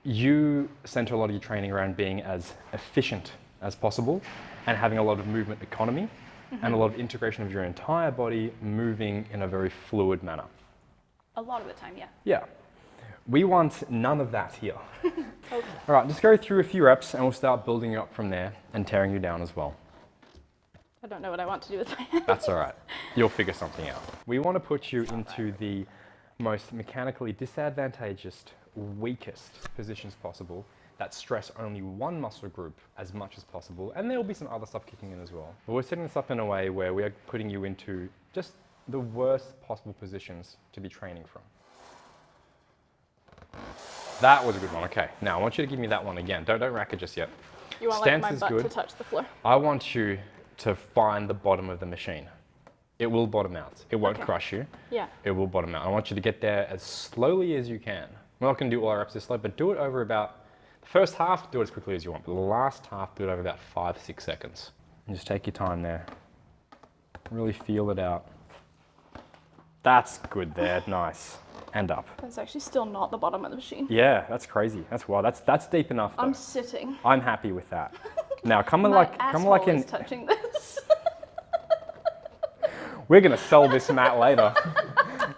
you center a lot of your training around being as efficient as possible and having a lot of movement economy and a lot of integration of your entire body moving in a very fluid manner. A lot of the time, yeah. Yeah. We want none of that here. Okay. All right, just go through a few reps and we'll start building you up from there and tearing you down as well. I don't know what I want to do with my hands. That's all right. You'll figure something out. We want to put you into the most mechanically disadvantageous, weakest positions possible that stress only one muscle group as much as possible, and there will be some other stuff kicking in as well. But we're setting this up in a way where we are putting you into just the worst possible positions to be training from. That was a good one. Okay, now I want you to give me that one again. Don't rack it just yet. You want Stance like my is butt good. to touch the floor? I want you to find the bottom of the machine. It will bottom out. It won't crush you. Yeah. It will bottom out. I want you to get there as slowly as you can. We're not going to do all our reps this slow, but do it over about, the first half, do it as quickly as you want, but the last half, do it over about 5-6 seconds. And just take your time there. Really feel it out. That's good there, nice. And up. That's actually still not the bottom of the machine. Yeah, that's crazy. That's wild. That's deep enough though. I'm sitting. I'm happy with that. Now come My like asshole in. is touching this. We're gonna sell this mat later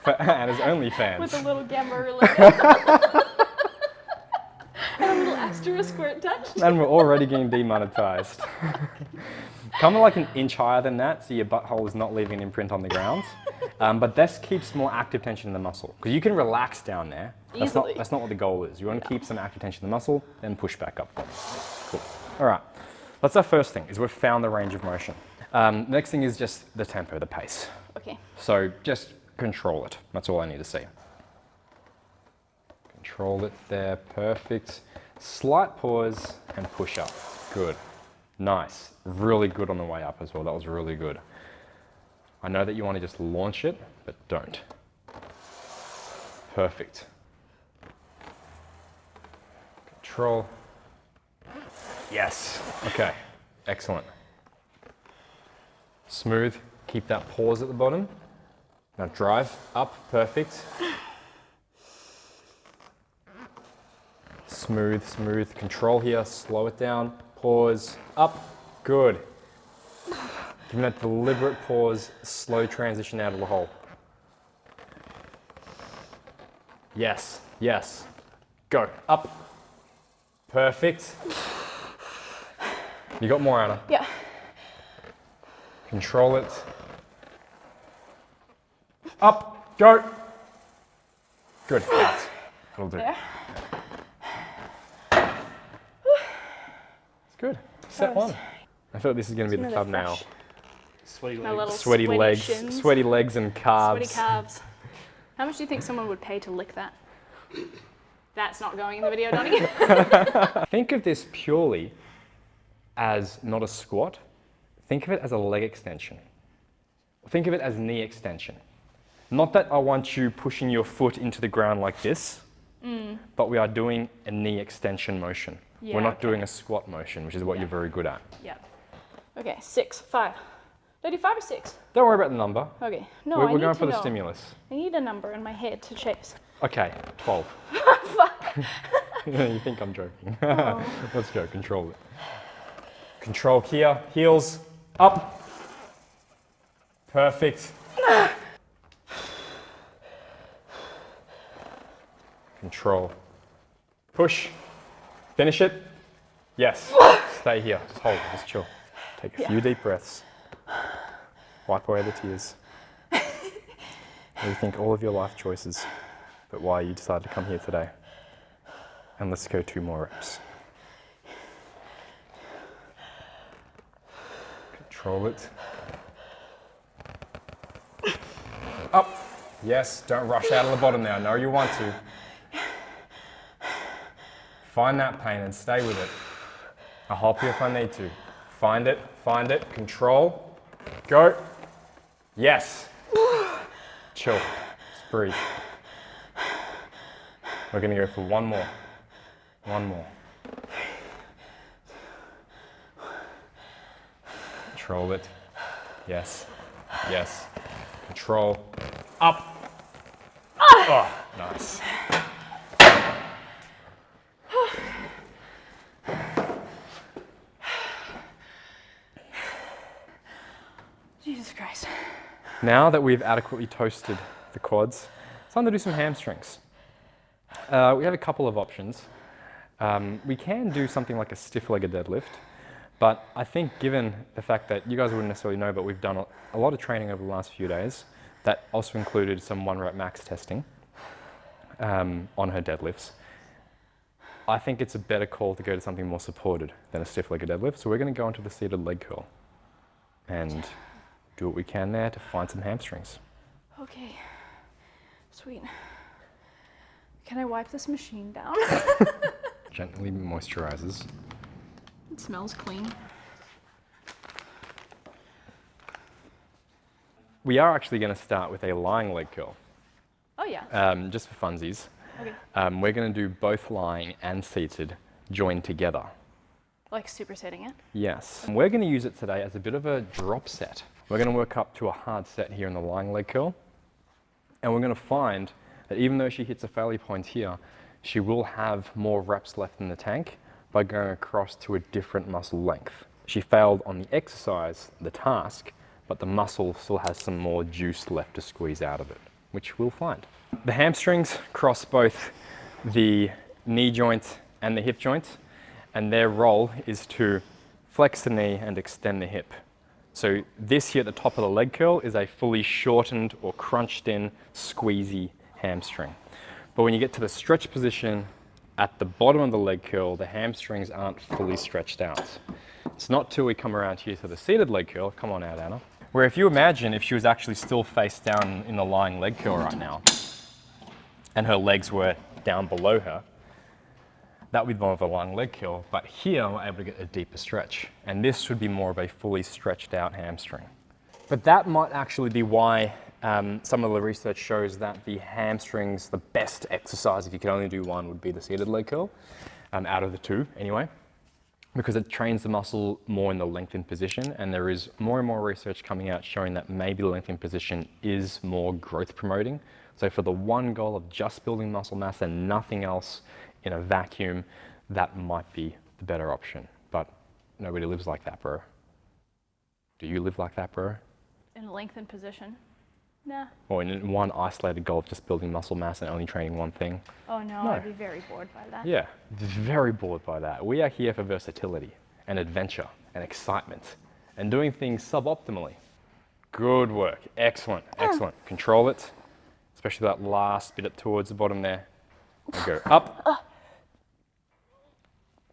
for Anna's OnlyFans. With a little gamma related. And a little asterisk where it touched. And we're already getting demonetized. Come like an inch higher than that, so your butthole is not leaving an imprint on the ground. But this keeps more active tension in the muscle. Because you can relax down there. That's not what the goal is. You want to keep some active tension in the muscle, then push back up. Cool. All right. That's our first thing, is we've found the range of motion. Next thing is just the tempo, the pace. Okay. So just control it. That's all I need to see. Control it there, perfect. Slight pause and push up. Good. Nice. Really good on the way up as well. That was really good. I know that you want to just launch it, but don't. Perfect. Control. Yes. Okay. Excellent. Smooth. Keep that pause at the bottom. Now drive up. Perfect. Smooth, smooth. Control here. Slow it down. Pause. Up. Good. Give that deliberate pause. Slow transition out of the hole. Yes. Yes. Go. Up. Perfect. You got more, Anna? Yeah. Control it. Up. Go. Good. Out. That'll do. There. It's good. Set one. I feel like this is going to be the thumbnail. Sweaty My legs. little Sweaty legs, shins. sweaty legs and calves. Sweaty calves. How much do you think someone would pay to lick that? That's not going in the video, Donnie. Think of this purely as not a squat. Think of it as a leg extension. Think of it as knee extension. Not that I want you pushing your foot into the ground like this, but we are doing a knee extension motion. Yeah, We're not okay. doing a squat motion, which is what you're very good at. Yeah. Okay, 6, 5. Did I do 5 or 6? Don't worry about the number. Okay. No, We're I need going to for the know. stimulus. I need a number in my head to chase. Okay, 12. Fuck. You think I'm joking. Oh. Let's go, control it. Control here, heels up. Perfect. Control. Push. Finish it. Yes. Stay here. Just hold. Just chill. Take a few deep breaths. Wipe away the tears. Rethink all of your life choices, but why you decided to come here today. And let's go 2 more reps. Control it. Up. Yes, don't rush out of the bottom now. I know you want to. Find that pain and stay with it. I'll help you if I need to. Find it, control. Go. Yes. Chill. Just breathe. We're going to go for one more. One more. Control it. Yes. Yes. Control. Up. Oh, nice. Jesus Christ. Now that we've adequately toasted the quads, it's time to do some hamstrings. We have a couple of options. We can do something like a stiff-legged deadlift, but I think given the fact that you guys wouldn't necessarily know, but we've done a lot of training over the last few days, that also included some 1-rep max testing on her deadlifts. I think it's a better call to go to something more supported than a stiff-legged deadlift, so we're going to go into the seated leg curl and do what we can there to find some hamstrings. Okay, sweet. Can I wipe this machine down? Gently moisturizes. It smells clean. We are actually going to start with a lying leg curl, Oh yeah. just for funsies. Okay. We're going to do both lying and seated joined together. Like supersetting it? Yes. And we're going to use it today as a bit of a drop set. We're going to work up to a hard set here in the lying leg curl. And we're going to find that even though she hits a failure point here, she will have more reps left in the tank by going across to a different muscle length. She failed on the exercise, the task, but the muscle still has some more juice left to squeeze out of it, which we'll find. The hamstrings cross both the knee joint and the hip joint, and their role is to flex the knee and extend the hip. So this here at the top of the leg curl is a fully shortened or crunched in, squeezy hamstring. But when you get to the stretch position at the bottom of the leg curl, the hamstrings aren't fully stretched out. It's not till we come around here to the seated leg curl, come on out Anna, where if you imagine if she was actually still face down in the lying leg curl right now, and her legs were down below her, that would be more of a long leg curl, but here we're able to get a deeper stretch. And this would be more of a fully stretched out hamstring. But that might actually be why some of the research shows that the hamstrings, the best exercise, if you could only do one, would be the seated leg curl, out of the two anyway, because it trains the muscle more in the lengthened position, and there is more and more research coming out showing that maybe the lengthened position is more growth promoting. So for the one goal of just building muscle mass and nothing else in a vacuum, that might be the better option. But nobody lives like that, bro. Do you live like that, bro? In a lengthened position? Nah. Or in one isolated goal of just building muscle mass and only training one thing? Oh no, No. I'd be very bored by that. Yeah, very bored by that. We are here for versatility and adventure and excitement and doing things suboptimally. Good work. Excellent, excellent. Control it, especially that last bit up towards the bottom there. And go up.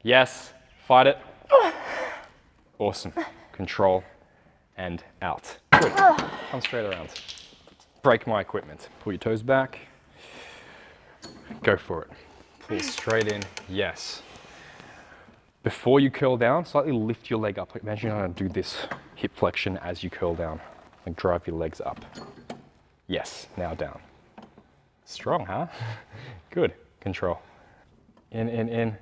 Yes, fight it. Awesome. Control and out. Good. Come straight around. Break my equipment. Pull your toes back. Go for it. Pull straight in. Yes. Before you curl down, slightly lift your leg up. Imagine you're going to do this hip flexion as you curl down. And drive your legs up. Yes, now down. Strong, huh? Good. Control. In, in, in.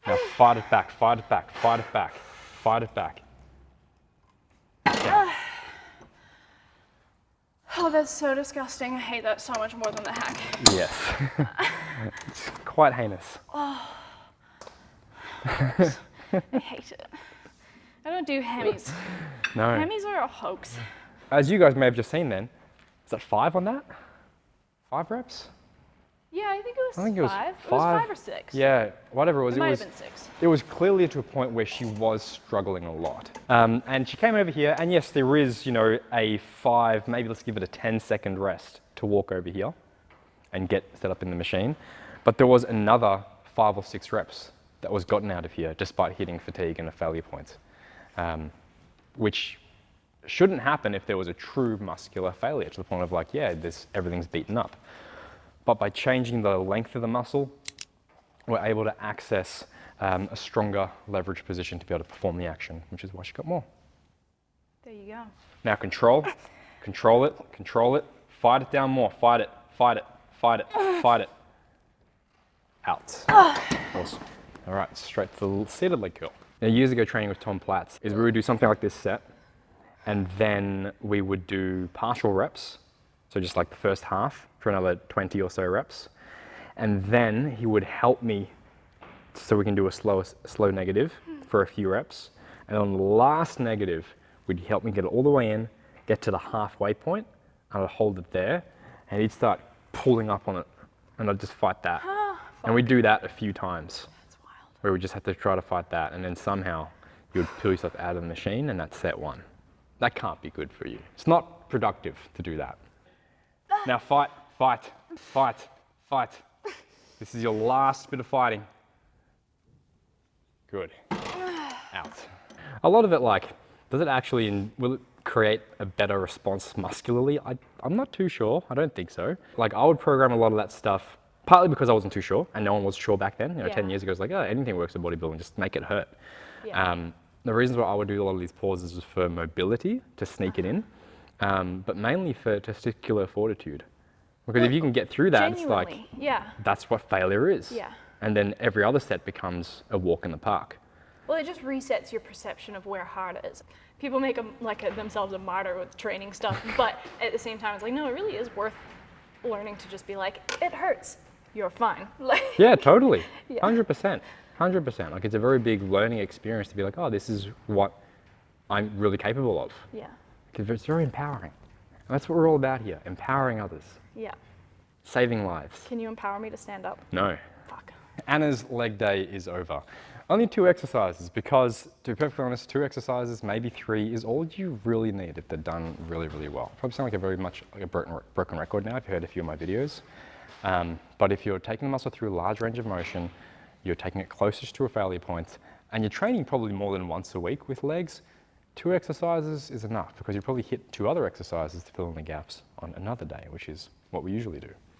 Now fight it back, fight it back, fight it back, fight it back. Down. Oh, that's so disgusting. I hate that so much more than the hack. Yes. It's quite heinous. Oh. I hate it. I don't do hammies. No. Hammies are a hoax. As you guys may have just seen then, is that 5 on that? 5 reps? Yeah, I think it was 5. think it was It was 5 or 6. Yeah, whatever it was. It might have been 6. It was clearly to a point where she was struggling a lot. And she came over here, and yes, there is, you know, a 5, maybe let's give it a 10-second rest to walk over here and get set up in the machine. But there was another 5 or 6 reps that was gotten out of here despite hitting fatigue and a failure point, which shouldn't happen if there was a true muscular failure to the point of like, yeah, everything's beaten up. But by changing the length of the muscle, we're able to access a stronger leverage position to be able to perform the action, which is why she got more. There you go. Now control it, fight it down more, fight it, fight it, fight it, fight it. Out. Awesome. All right, straight to the seated leg curl. Now years ago training with Tom Platz is we would do something like this set, and then we would do partial reps, so just like the first half for another 20 or so reps. And then he would help me so we can do a slow negative for a few reps. And on the last negative, would help me get it all the way in, get to the halfway point, and I'd hold it there, and he'd start pulling up on it, and I'd just fight that. And we'd do that a few times. That's wild. Where we just have to try to fight that, and then somehow you would pull yourself out of the machine, and that's set one. That can't be good for you. It's not productive to do that. Now fight, fight, fight, fight. This is your last bit of fighting. Good. Out. A lot of it, like, does it actually, will it create a better response muscularly? I'm not too sure. I don't think so. Like, I would program a lot of that stuff, partly because I wasn't too sure, and no one was sure back then. You know, 10 years ago, it was like, oh, anything works in bodybuilding, just make it hurt. Yeah. The reasons why I would do a lot of these pauses was for mobility, to sneak it in, but mainly for testicular fortitude. Because if you can get through that, it's like, that's what failure is. Yeah. And then every other set becomes a walk in the park. Well, it just resets your perception of where hard is. People make themselves a martyr with training stuff, but at the same time, it's like, no, it really is worth learning to just be like, it hurts, you're fine. Like, yeah, totally. Yeah. 100%. 100%. Like, it's a very big learning experience to be like, oh, this is what I'm really capable of. Yeah. Because it's very empowering. And that's what we're all about here, empowering others. Yeah. Saving lives. Can you empower me to stand up? No. Fuck. Anna's leg day is over. Only 2 exercises, because to be perfectly honest, 2 exercises, maybe 3 is all you really need if they're done really, really well. Probably sound like a very much like a broken record now if you heard a few of my videos. But if you're taking the muscle through a large range of motion, you're taking it closest to a failure point, and you're training probably more than once a week with legs, 2 exercises is enough, because you probably hit 2 other exercises to fill in the gaps on another day, which is what we usually do.